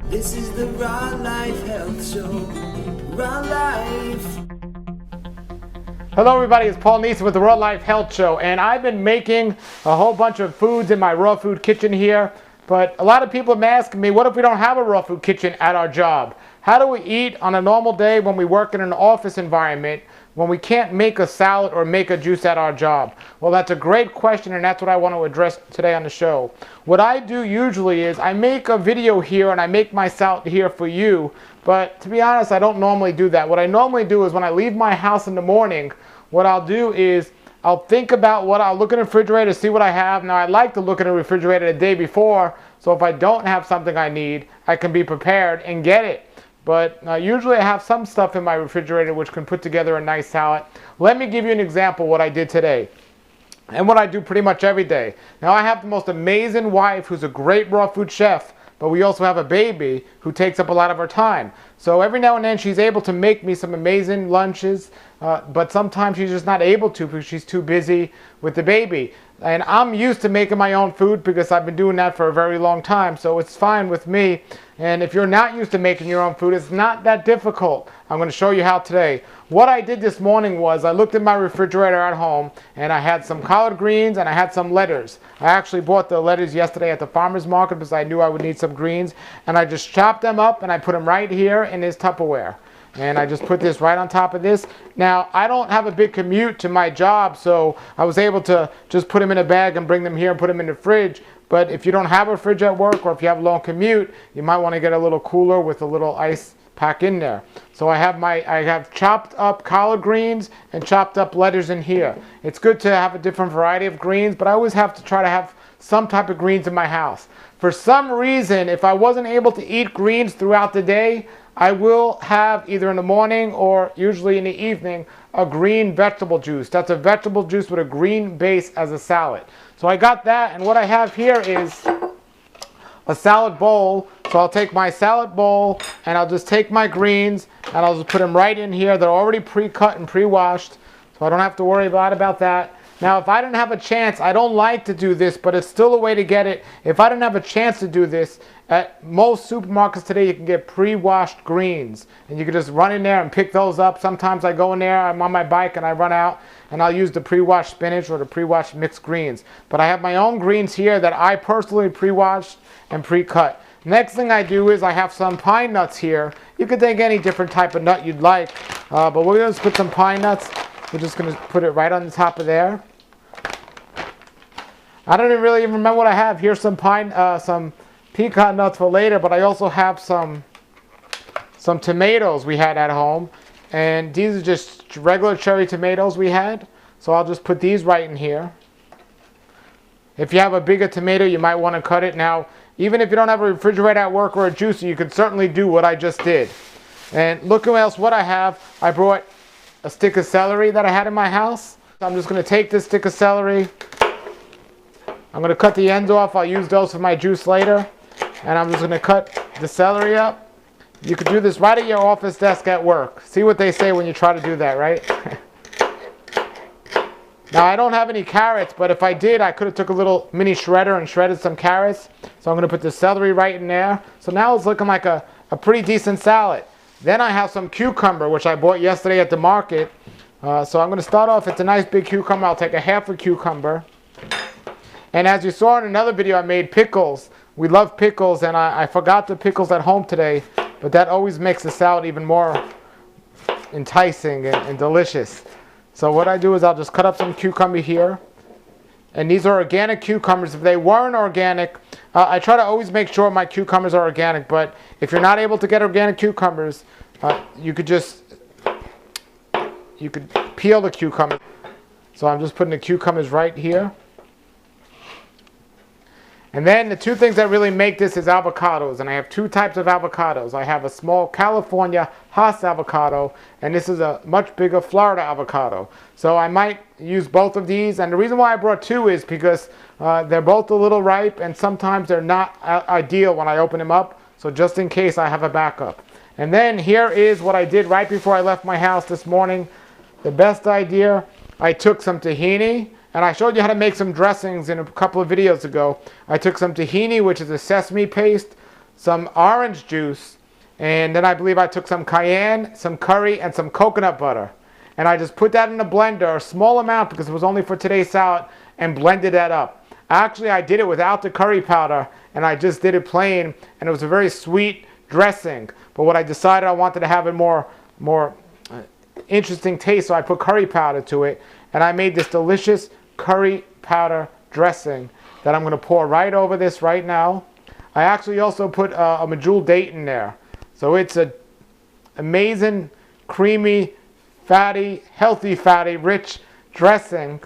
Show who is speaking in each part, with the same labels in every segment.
Speaker 1: This is the Raw Life Health Show. Raw Life.
Speaker 2: Hello everybody, it's Paul Neeson with the Raw Life Health Show, and I've been making a whole bunch of foods in my raw food kitchen here, but a lot of people have been asking me, what if we don't have a raw food kitchen at our job? How do we eat on a normal day when we work in an office environment when we can't make a salad or make a juice at our job? Well, that's a great question, and that's what I want to address today on the show. What I do usually is I make a video here and I make my salad here for you, but to be honest, I don't normally do that. What I normally do is when I leave my house in the morning, what I'll do is I'll think about I'll look in the refrigerator, see what I have. Now, I like to look in the refrigerator the day before, so if I don't have something I need, I can be prepared and get it. But usually I have some stuff in my refrigerator which can put together a nice salad. Let me give you an example of what I did today and what I do pretty much every day. Now, I have the most amazing wife who's a great raw food chef, but we also have a baby who takes up a lot of her time. So every now and then she's able to make me some amazing lunches, but sometimes she's just not able to because she's too busy with the baby. And I'm used to making my own food because I've been doing that for a very long time, so it's fine with me. And if you're not used to making your own food, it's not that difficult. I'm going to show you how today. What I did this morning was I looked in my refrigerator at home and I had some collard greens and I had some lettuce. I actually bought the lettuce yesterday at the farmer's market because I knew I would need some greens, and I just chopped them up and I put them right here in this Tupperware. And I just put this right on top of this. Now, I don't have a big commute to my job, so I was able to just put them in a bag and bring them here and put them in the fridge. But if you don't have a fridge at work, or if you have a long commute, you might want to get a little cooler with a little ice pack in there. So I have chopped up collard greens and chopped up lettuce in here. It's good to have a different variety of greens, but I always have to try to have some type of greens in my house. For some reason, if I wasn't able to eat greens throughout the day, I will have either in the morning or usually in the evening a green vegetable juice. That's a vegetable juice with a green base as a salad. So I got that, and what I have here is a salad bowl. So I'll take my salad bowl and I'll just take my greens and I'll just put them right in here. They're already pre-cut and pre-washed, so I don't have to worry about that. Now, if I didn't have a chance, I don't like to do this, but it's still a way to get it. If I didn't have a chance to do this, at most supermarkets today, you can get pre-washed greens, and you can just run in there and pick those up. Sometimes I go in there, I'm on my bike, and I run out, and I'll use the pre-washed spinach or the pre-washed mixed greens. But I have my own greens here that I personally pre-washed and pre-cut. Next thing I do is I have some pine nuts here. You could take any different type of nut you'd like, but we're going to put some pine nuts. We're just going to put it right on the top of there. I don't really even remember what I have. Here's some some pecan nuts for later, but I also have some tomatoes we had at home, and these are just regular cherry tomatoes we had. So I'll just put these right in here. If you have a bigger tomato, you might want to cut it. Now, even if you don't have a refrigerator at work or a juicer, you can certainly do what I just did. And look what I have. I brought a stick of celery that I had in my house. I'm just going to take this stick of celery. I'm going to cut the ends off. I'll use those for my juice later. And I'm just going to cut the celery up. You could do this right at your office desk at work. See what they say when you try to do that, right? Now, I don't have any carrots, but if I did, I could have took a little mini shredder and shredded some carrots. So I'm going to put the celery right in there. So now it's looking like a pretty decent salad. Then I have some cucumber, which I bought yesterday at the market. So I'm going to start off, it's a nice big cucumber. I'll take a half a cucumber. And as you saw in another video, I made pickles. We love pickles, and I forgot the pickles at home today, but that always makes the salad even more enticing and delicious. So what I do is I'll just cut up some cucumber here. And these are organic cucumbers. If they weren't organic, I try to always make sure my cucumbers are organic, but if you're not able to get organic cucumbers, you could peel the cucumber. So I'm just putting the cucumbers right here. And then the two things that really make this is avocados, and I have two types of avocados. I have a small California Hass avocado, and this is a much bigger Florida avocado. So I might use both of these, and the reason why I brought two is because they're both a little ripe, and sometimes they're not ideal when I open them up, so just in case I have a backup. And then here is what I did right before I left my house this morning. The best idea, I took some tahini, and I showed you how to make some dressings in a couple of videos ago. I took some tahini, which is a sesame paste, some orange juice, and then I believe I took some cayenne, some curry, and some coconut butter. And I just put that in a blender, a small amount because it was only for today's salad, and blended that up. Actually, I did it without the curry powder, and I just did it plain, and it was a very sweet dressing. But what I decided, I wanted to have a more interesting taste, so I put curry powder to it, and I made this delicious curry powder dressing that I'm going to pour right over this right now. I actually also put a medjool date in there. So it's an amazing, creamy, fatty, healthy fatty, rich dressing.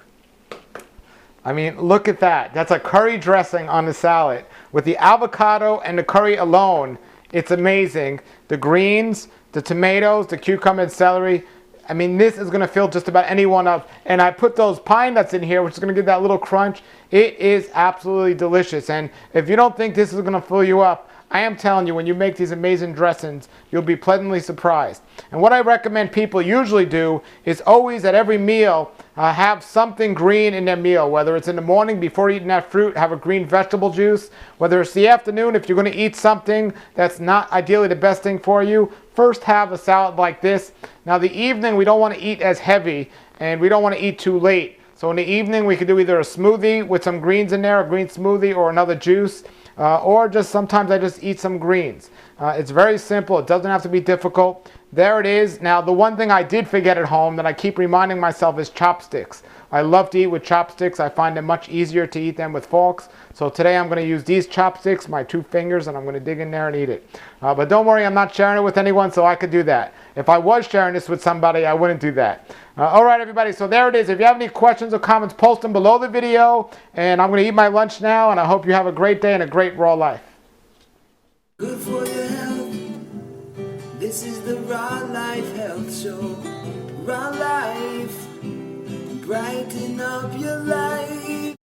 Speaker 2: I mean, look at that. That's a curry dressing on the salad. With the avocado and the curry alone, it's amazing. The greens, the tomatoes, the cucumber and celery. I mean, this is going to fill just about any one up. And I put those pine nuts in here, which is going to give that little crunch. It is absolutely delicious. And if you don't think this is going to fill you up, I am telling you, when you make these amazing dressings, you'll be pleasantly surprised. And what I recommend people usually do is always at every meal have something green in their meal. Whether it's in the morning before eating that fruit, have a green vegetable juice. Whether it's the afternoon, if you're going to eat something that's not ideally the best thing for you, first have a salad like this. Now the evening, we don't want to eat as heavy, and we don't want to eat too late. So in the evening, we could do either a smoothie with some greens in there, a green smoothie, or another juice. Or just sometimes I just eat some greens. It's very simple. It doesn't have to be difficult. There it is. Now, the one thing I did forget at home that I keep reminding myself is chopsticks. I love to eat with chopsticks. I find it much easier to eat them with forks. So today I'm going to use these chopsticks, my 2 fingers, and I'm going to dig in there and eat it. But don't worry, I'm not sharing it with anyone, so I could do that. If I was sharing this with somebody, I wouldn't do that. All right, everybody, so there it is. If you have any questions or comments, post them below the video. And I'm going to eat my lunch now, and I hope you have a great day and a great raw life.
Speaker 1: Good for your health. This is the Raw Life Health Show. Raw Life. Brighten up your life.